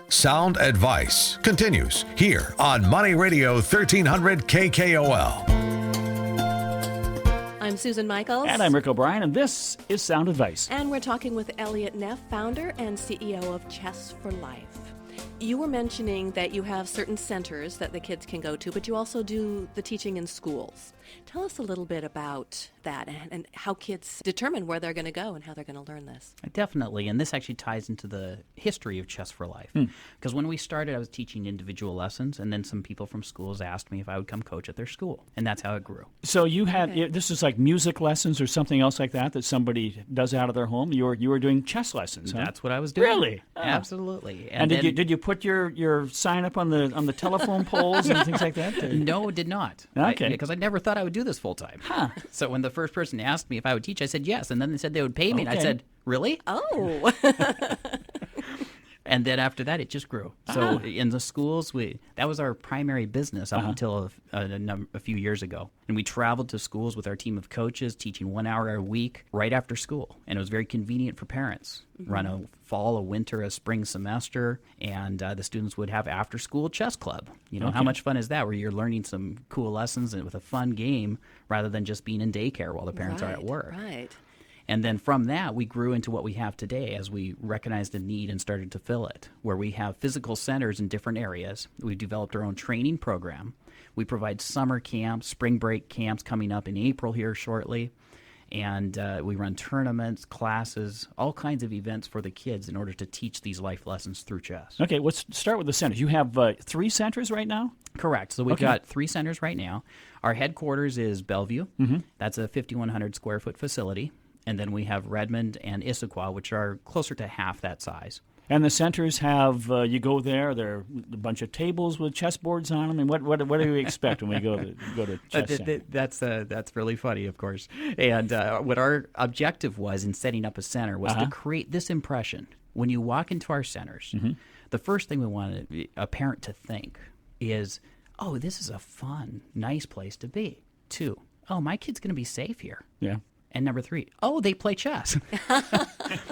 Sound Advice continues here on Money Radio 1300 KKOL. I'm Susan Michaels. And I'm Rick O'Brien, and this is Sound Advice. And we're talking with Elliot Neff, founder and CEO of Chess for Life. You were mentioning that you have certain centers that the kids can go to, but you also do the teaching in schools. Tell us a little bit about that and how kids determine where they're going to go and how they're going to learn this. Definitely, and this actually ties into the history of Chess for Life. Because when we started, I was teaching individual lessons, and then some people from schools asked me if I would come coach at their school, and that's how it grew. So you had this is like music lessons or something else like that somebody does out of their home. You were doing chess lessons, huh? That's what I was doing. Really? Oh. Absolutely. And did you put your sign up on the telephone poles and things like that? No, did not. Okay. Because I never thought I would do this full time. Huh. So when the first person asked me if I would teach, I said yes, and then they said they would pay me, and I said, really? Oh. And then after that, it just grew. So in the schools, that was our primary business up until a few years ago. And we traveled to schools with our team of coaches, teaching 1 hour a week right after school. And it was very convenient for parents. Run a fall, a winter, a spring semester, and the students would have after-school chess club. You know, how much fun is that, where you're learning some cool lessons and with a fun game rather than just being in daycare while the parents are at work. Right. And then from that, we grew into what we have today as we recognized a need and started to fill it, where we have physical centers in different areas. We've developed our own training program. We provide summer camps, spring break camps coming up in April here shortly. And we run tournaments, classes, all kinds of events for the kids in order to teach these life lessons through chess. Okay, let's start with the centers. You have 3 centers right now? Correct. So we've got 3 centers right now. Our headquarters is Bellevue. That's a 5,100 square foot facility. And then we have Redmond and Issaquah, which are closer to half that size. And the centers have, you go there are a bunch of tables with chessboards on them. And what do we expect when we go to chess center? That's really funny, of course. And what our objective was in setting up a center was to create this impression. When you walk into our centers, the first thing we want a parent to think is, oh, this is a fun, nice place to be. 2, oh, my kid's going to be safe here. Yeah. And number 3, oh, they play chess.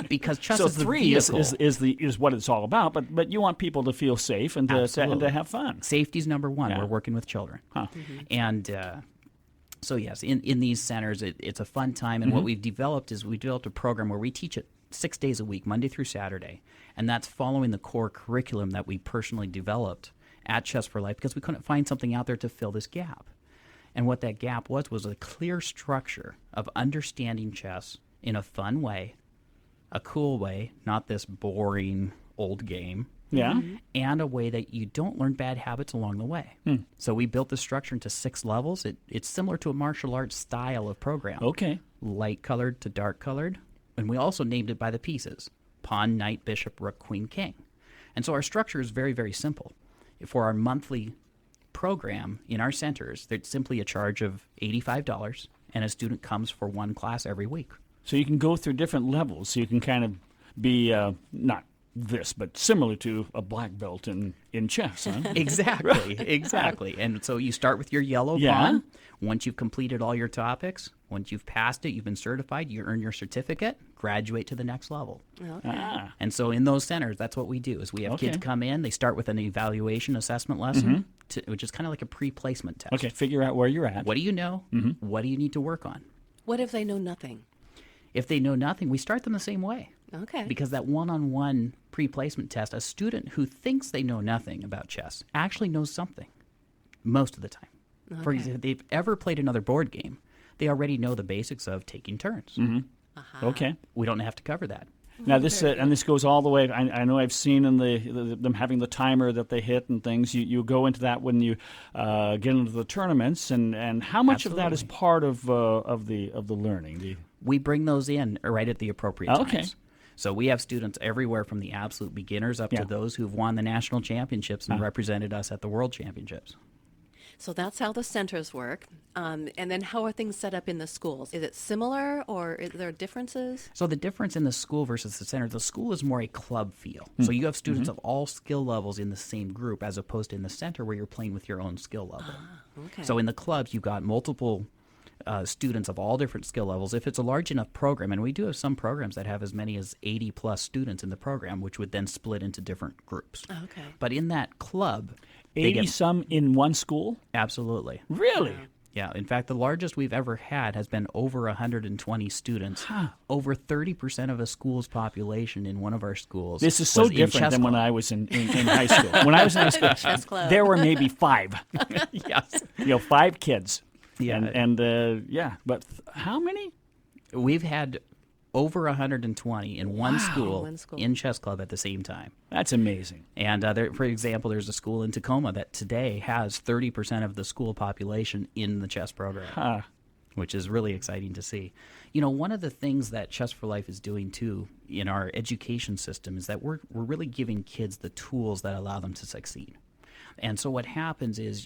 Because chess so is the 3 vehicle. is what it's all about, but you want people to feel safe and to have fun. Safety's number 1. Yeah. We're working with children. Huh. And so, yes, in these centers, it's a fun time. And what we've developed is we developed a program where we teach it 6 days a week, Monday through Saturday. And that's following the core curriculum that we personally developed at Chess for Life because we couldn't find something out there to fill this gap. And what that gap was a clear structure of understanding chess in a fun way, a cool way, not this boring old game. Yeah. And a way that you don't learn bad habits along the way. So we built the structure into 6 levels. It's similar to a martial arts style of program. Okay. Light colored to dark colored. And we also named it by the pieces. Pawn, knight, bishop, rook, queen, king. And so our structure is very, very simple. For our monthly program in our centers, there's simply a charge of $85, and a student comes for 1 class every week. So you can go through different levels. So you can kind of be not this, but similar to a black belt in chess, huh? Exactly. And so you start with your yellow pawn. Once you've completed all your topics, once you've passed it, you've been certified, you earn your certificate, graduate to the next level. Okay. And so in those centers, that's what we do is we have kids come in, they start with an evaluation assessment lesson, which is kind of like a pre-placement test. Okay, figure out where you're at. What do you know? What do you need to work on? What if they know nothing? If they know nothing, we start them the same way. Okay. Because that one-on-one pre-placement test, a student who thinks they know nothing about chess actually knows something most of the time. Okay. For example, if they've ever played another board game, they already know the basics of taking turns. Okay. We don't have to cover that. Now this this goes all the way. I know I've seen in them having the timer that they hit and things. You go into that when you get into the tournaments, and how much of that is part of the learning? We bring those in right at the appropriate times. Okay. So we have students everywhere from the absolute beginners up to those who've won the national championships and represented us at the world championships. So that's how the centers work. And then how are things set up in the schools? Is it similar or are there differences? So the difference in the school versus the center, the school is more a club feel. So you have students of all skill levels in the same group as opposed to in the center where you're playing with your own skill level. Okay. So in the clubs, you've got multiple students of all different skill levels. If it's a large enough program, and we do have some programs that have as many as 80 plus students in the program, which would then split into different groups. Okay. But in that club, 80 some in one school? Absolutely. Really? Yeah. In fact, the largest we've ever had has been over 120 students. Over 30% of a school's population in one of our schools. This is so was in different chess than when club. I was in high school. When I was in high school, Chess club. there were maybe 5. Yes. 5 kids. Yeah. But how many? We've had over 120 in one school one school. in chess club at the same time. That's amazing. And for example, there's a school in Tacoma that today has 30% of the school population in the chess program, which is really exciting to see. You know, one of the things that Chess for Life is doing too in our education system is that we're really giving kids the tools that allow them to succeed. And so what happens is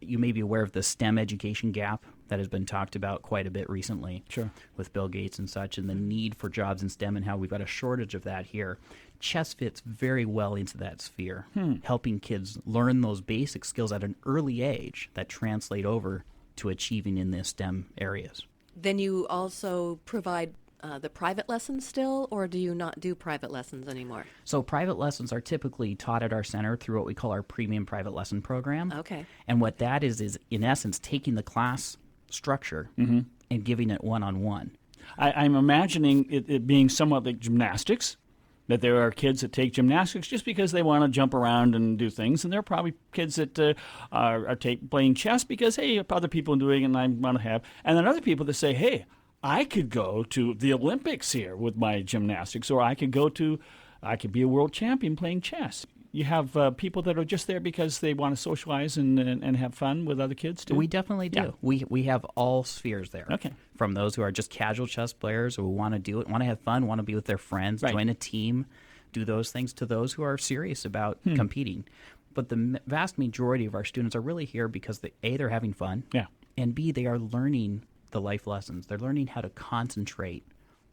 you may be aware of the STEM education gap that has been talked about quite a bit recently. Sure. With Bill Gates and such, and the need for jobs in STEM and how we've got a shortage of that here. Chess fits very well into that sphere, helping kids learn those basic skills at an early age that translate over to achieving in the STEM areas. Then you also provide the private lessons still, or do you not do private lessons anymore? So private lessons are typically taught at our center through what we call our premium private lesson program. Okay. And what that is in essence taking the class structure and giving it one-on-one. I'm imagining it being somewhat like gymnastics, that there are kids that take gymnastics just because they want to jump around and do things, and there are probably kids that are playing chess because, hey, other people are doing it and I want to have, and then other people that say, hey, I could go to the Olympics here with my gymnastics, or I could be a world champion playing chess. You have people that are just there because they want to socialize and have fun with other kids too? We definitely do. Yeah. We have all spheres there. Okay. From those who are just casual chess players who want to do it, want to have fun, want to be with their friends, Right. join a team, do those things, to those who are serious about competing. But the vast majority of our students are really here because they're having fun, Yeah. and B, they are learning the life lessons. They're learning how to concentrate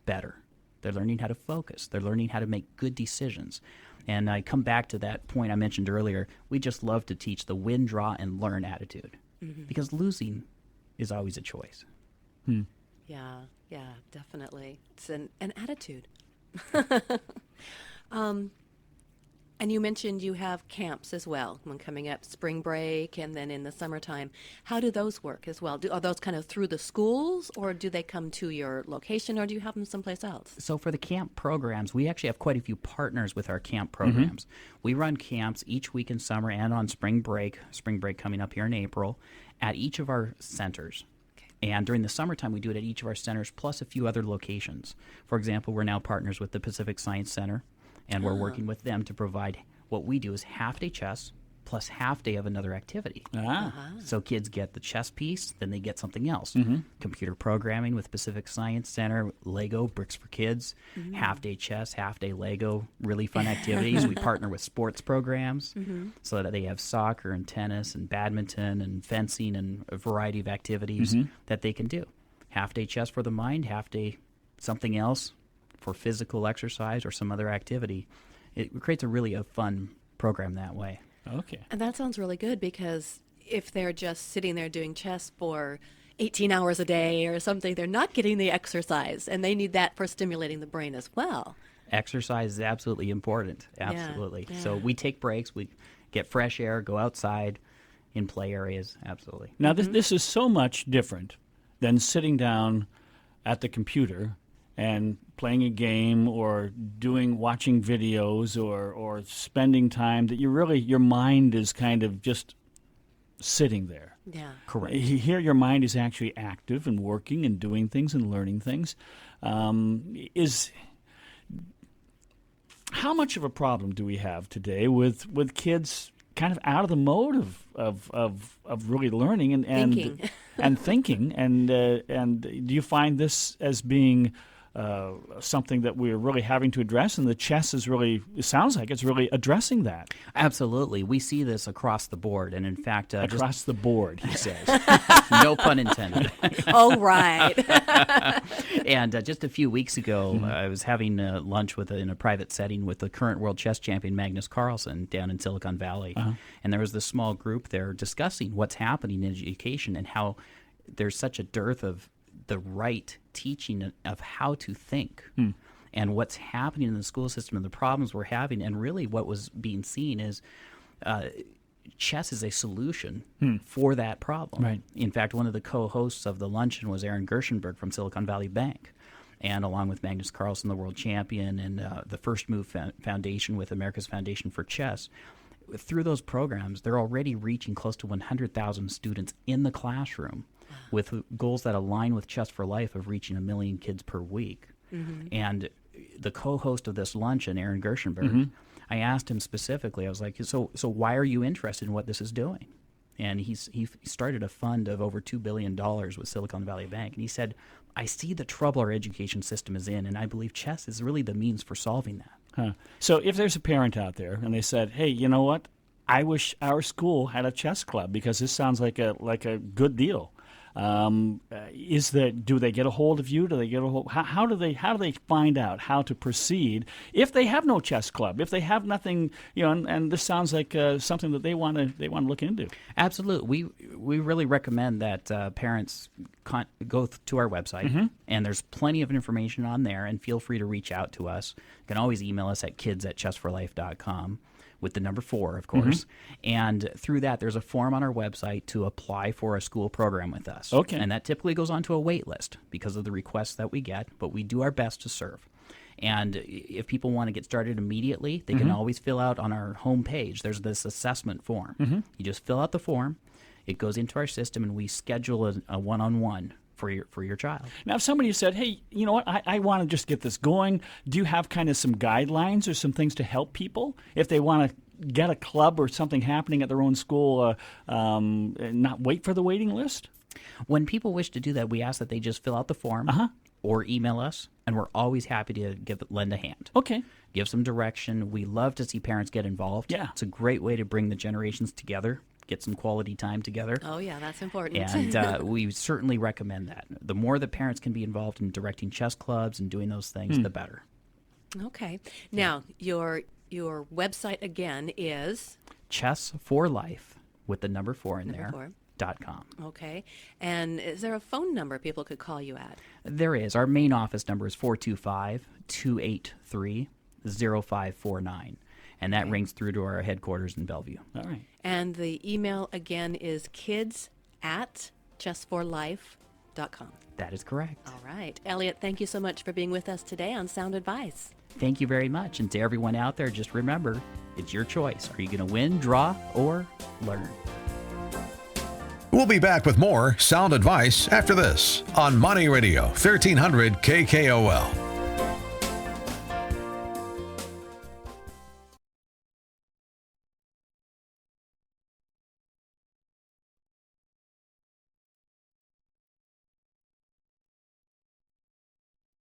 better. They're learning how to focus. They're learning how to make good decisions. And I come back to that point I mentioned earlier. We just love to teach the win, draw, and learn attitude, because losing is always a choice. Yeah, definitely. It's an attitude. And you mentioned you have camps as well when coming up, spring break, and then in the summertime. How do those work as well? Are those kind of through the schools, or do they come to your location, or do you have them someplace else? So for the camp programs, we actually have quite a few partners with our camp programs. We run camps each week in summer and on spring break coming up here in April, at each of our centers. And during the summertime, we do it at each of our centers, plus a few other locations. For example, we're now partners with the Pacific Science Center, and we're working with them to provide what we do is half-day chess plus half-day of another activity. So kids get the chess piece, then they get something else. Computer programming with Pacific Science Center, Lego, Bricks for Kids, half-day chess, half-day Lego, really fun activities. We partner with sports programs so that they have soccer and tennis and badminton and fencing and a variety of activities that they can do. Half-day chess for the mind, half-day something else for physical exercise or some other activity. It creates a fun program that way. Okay. And that sounds really good, because if they're just sitting there doing chess for 18 hours a day or something, they're not getting the exercise, and they need that for stimulating the brain as well. Exercise is absolutely important. Absolutely. Yeah. So we take breaks, we get fresh air, go outside in play areas. Absolutely. Now, this is so much different than sitting down at the computer and playing a game or watching videos or spending time that your mind is kind of just sitting there. Yeah. Correct. Here your mind is actually active and working and doing things and learning things. How much of a problem do we have today with kids kind of out of the mode of really learning and Thinking. and thinking, and do you find this as being something that we're really having to address, and the chess is really, it sounds like it's really addressing that. Absolutely. We see this across the board, and in fact... Across the board, he says. No pun intended. Oh, right. And just a few weeks ago, I was having lunch in a private setting with the current world chess champion Magnus Carlsen down in Silicon Valley. And there was this small group there discussing what's happening in education and how there's such a dearth of the right teaching of how to think. And what's happening in the school system and the problems we're having, and really what was being seen is chess is a solution for that problem. Right. In fact, one of the co-hosts of the luncheon was Aaron Gershenberg from Silicon Valley Bank, and along with Magnus Carlsen, the world champion, and the First Move Foundation with America's Foundation for Chess. Through those programs, they're already reaching close to 100,000 students in the classroom with goals that align with Chess for Life of reaching 1 million kids per week. And the co-host of this luncheon, Aaron Gershenberg, I asked him specifically, I was like, so why are you interested in what this is doing? And he started a fund of over $2 billion with Silicon Valley Bank. And he said, I see the trouble our education system is in, and I believe chess is really the means for solving that. So if there's a parent out there and they said, hey, you know what? I wish our school had a chess club because this sounds like a good deal. Do they get a hold of you? Do they get a hold? How do they find out how to proceed if they have no chess club? If they have nothing, and this sounds like something that they want to look into. Absolutely, we really recommend that parents go to our website, and there's plenty of information on there. And feel free to reach out to us. You can always email us at kids@chessforlife.com. with the number 4, of course. And through that, there's a form on our website to apply for a school program with us. Okay. And that typically goes onto a wait list because of the requests that we get, but we do our best to serve. And if people want to get started immediately, they can always fill out on our homepage. There's this assessment form. You just fill out the form. It goes into our system, and we schedule a one-on-one for your child. Now, if somebody said, hey, you know what, I want to just get this going, do you have kind of some guidelines or some things to help people if they want to get a club or something happening at their own school, and not wait for the waiting list? When people wish to do that, we ask that they just fill out the form or email us, and we're always happy to lend a hand. Okay. Give some direction. We love to see parents get involved. Yeah. It's a great way to bring the generations together, get some quality time together. Oh, yeah, that's important. And we certainly recommend that. The more that parents can be involved in directing chess clubs and doing those things, the better. Okay. Now, your website again is? Chess for Life, with the number 4 in Number there. 4. .com. Okay. And is there a phone number people could call you at? There is. Our main office number is 425-283-0549. And that rings through to our headquarters in Bellevue. All right. And the email again is kids@chessforlife.com. That is correct. All right. Elliot, thank you so much for being with us today on Sound Advice. Thank you very much. And to everyone out there, just remember, it's your choice. Are you going to win, draw, or learn? We'll be back with more Sound Advice after this on Money Radio 1300 KKOL.